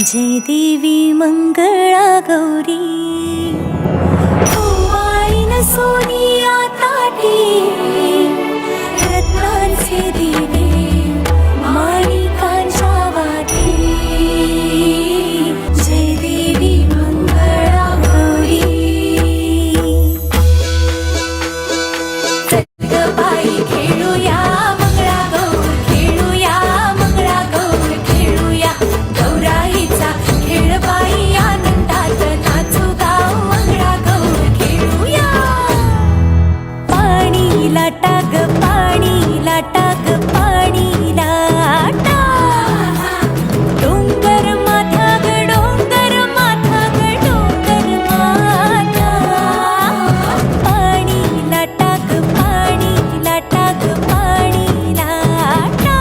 जय देवी मंगळा गौरी वाईन सोनिया ताटी रत्नांचे दिवे माणिकांच्या वाटी जय देवी मंगळा गौरी बाई खेळूया मंगळा गौर खेळूया मंगळा गौर खेळूया गौराईचा खेळ बाई आनंदात नाचू गाव मंगळा गौर खेळूया पाणी लाटा ग पाणी लाटा ग पाणी लाटा डोंगर माथा ग डोंगर माथा ग डोंगर माथा पाणी लाटा ग पाणी लाटा ग पाणी लाटा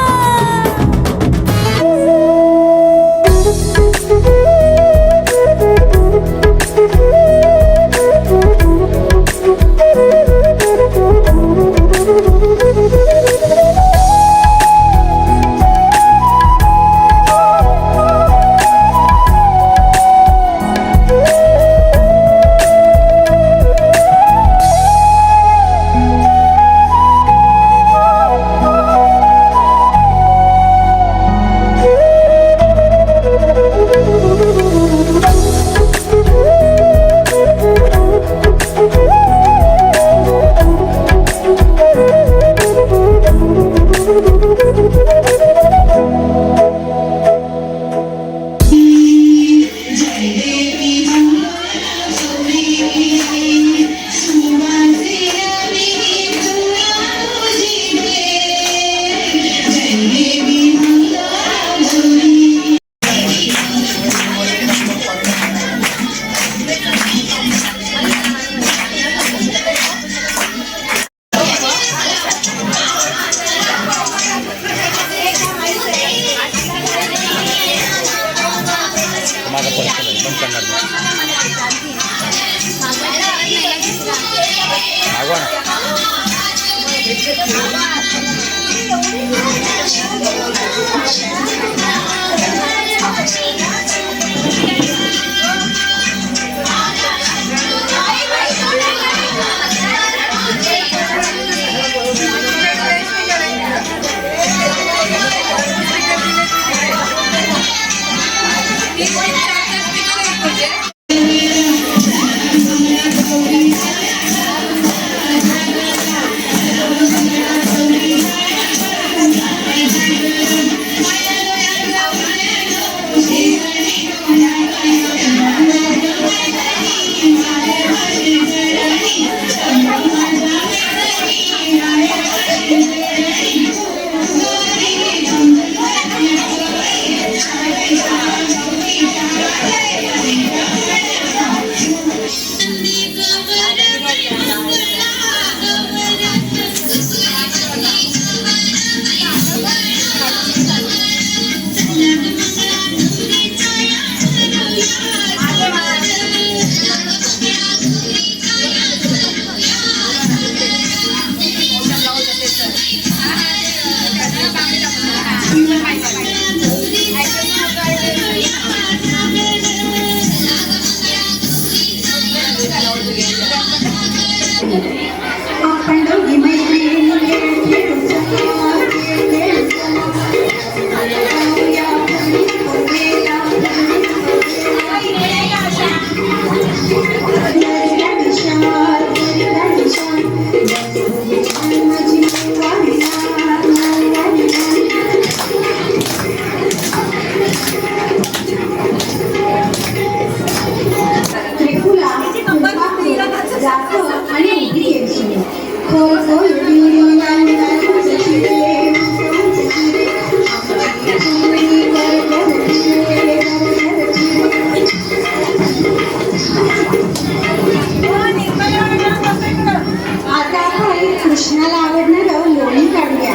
कृष्णाला आवडणारं लोणी काढूया.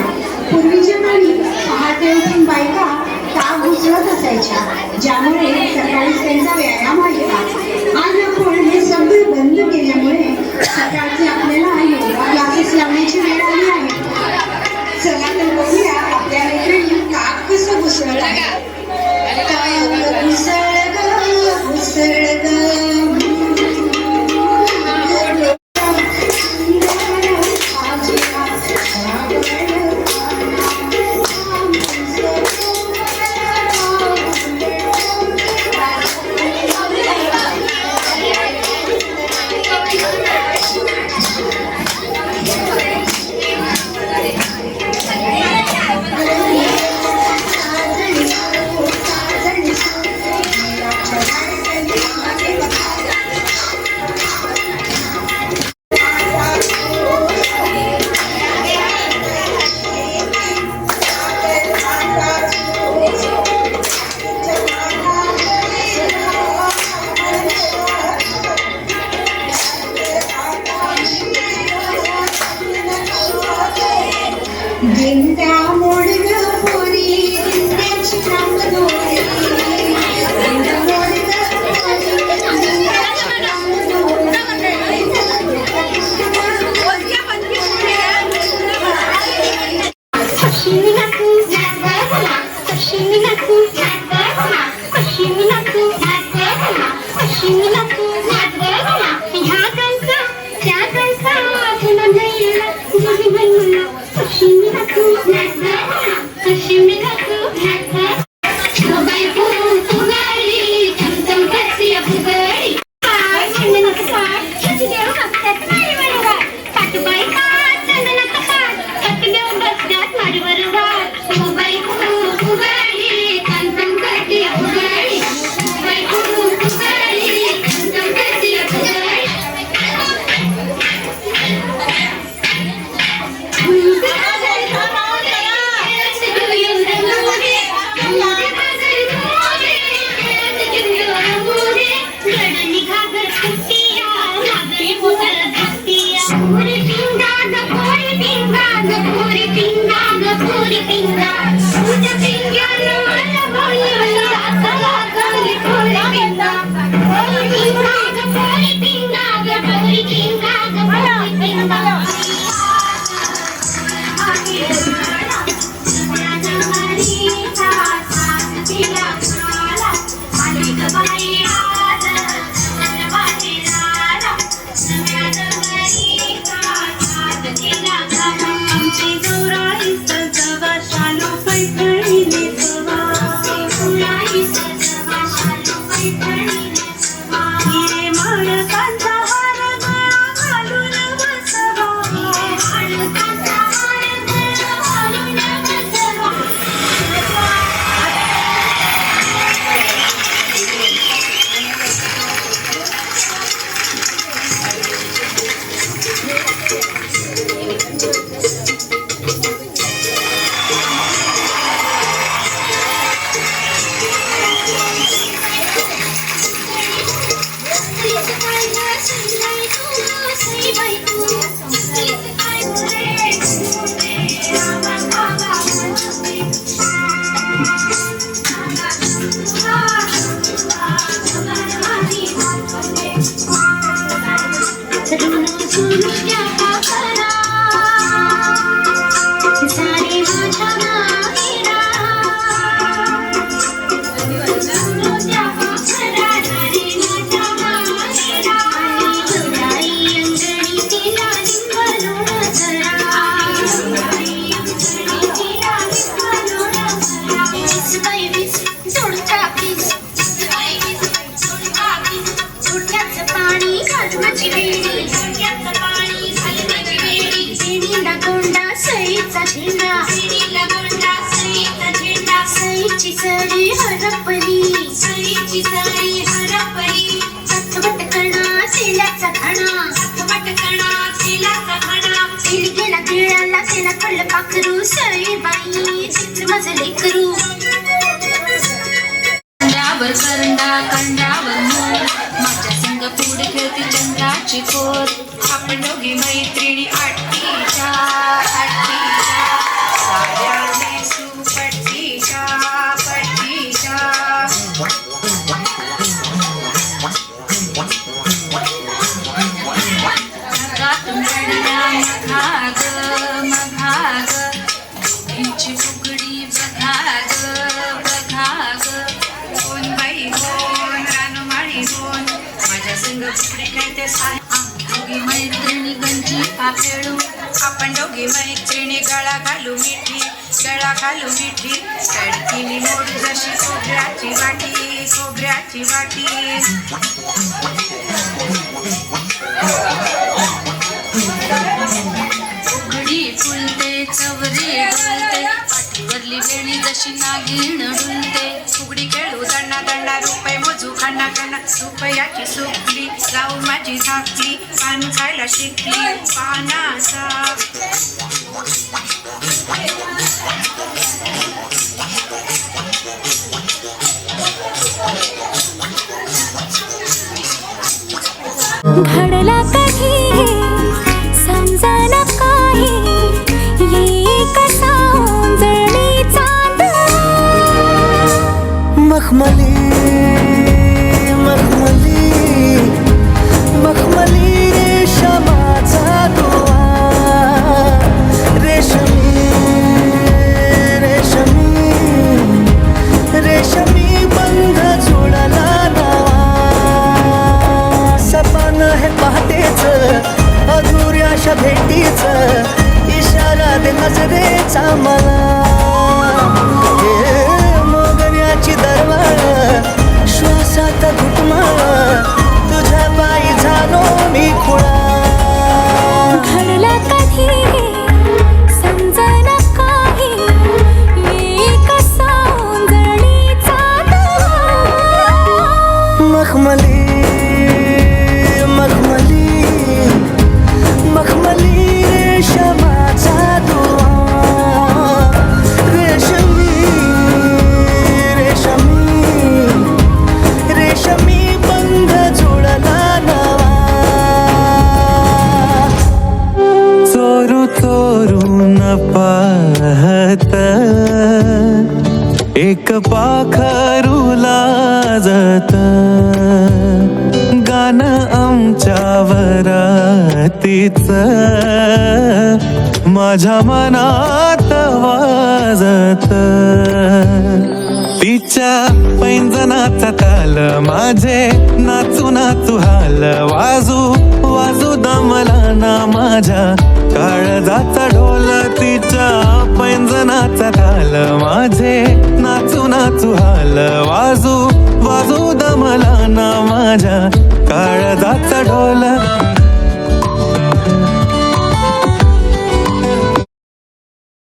पूर्वीच्या काळी पहाटे उठून बायका ताक घुसळत असायच्या, ज्यामुळे सकाळी त्यांचा व्यायाम व्हायचा. आज आपण हे सगळं बंद केल्यामुळे सकाळचे आपल्याला योगा क्लासेस लावण्याची वेळ आली आहे. चला तर बघूया आपल्या मैत्रिणी ताक कसं घुसळत आहे. उसळ ग उसळ ग दिंड्या मोडग पोरी दिंड्याची रांग दोरी दिंड्या मोडग पोरी दिंड्याची रांग पाखरू सई बाई चित्र माझं लेकरू कंडावर करंडा कंडावर मोर माझ्या संग पुढे खेळती चंद्राची पोर आपण दोघी मैत्रिणी आठीच्या साड्या नेसू पट्टीच्या ढगातून रडल्या मघाग यांची फुगडी बघा ग कोण बाई फुगडी खेळते साहेब आम्ही दोघी मैत्रिणी गंजिफा खेळू आपण दोघी मैत्रिणी गळा घालू मिठी कडकीनी मोड जशी खोबऱ्याची वाटी उघडी फुलते चवरी डुलते पाठीवरली वेणी जशी नागिण डुलते फुगडी खेळू दंडा रुपये मोजू खाना रुपयाची सुकली जाऊ माझी झाकली पान खायला शिकली पानाचा घडला कधी समजना काही ये कसा ओंजळी चांद मखमली रेशमाचा दुवा रेशमी बंध जुळला नवा सपन हे पहाटेच अधुऱ्याशा भेटीच इशारा दे नजरेचा मला मोगऱ्याची दरवाळ श्वासात घुटमाळ तुझ्या पायी झालो मी खुळा घडला कधी समजना काही ये कसा ओंजळी चांद मखमली रेशमाचा दुवा रेशमी बंध जुळला नवा चोरून पाहत एक पाखरू लाजत गाणं आमच्या वरातीच माझ्या मनात वाजत तिच्या पैंजनाचा ताल माझे नाचू हाल वाजू दमला ना माझ्या काळजाचा ढोल तिच्या पैंजनाचा ताल माझे नाचू हाल वाजू दमला ना माझ्या काळजाचा ढोल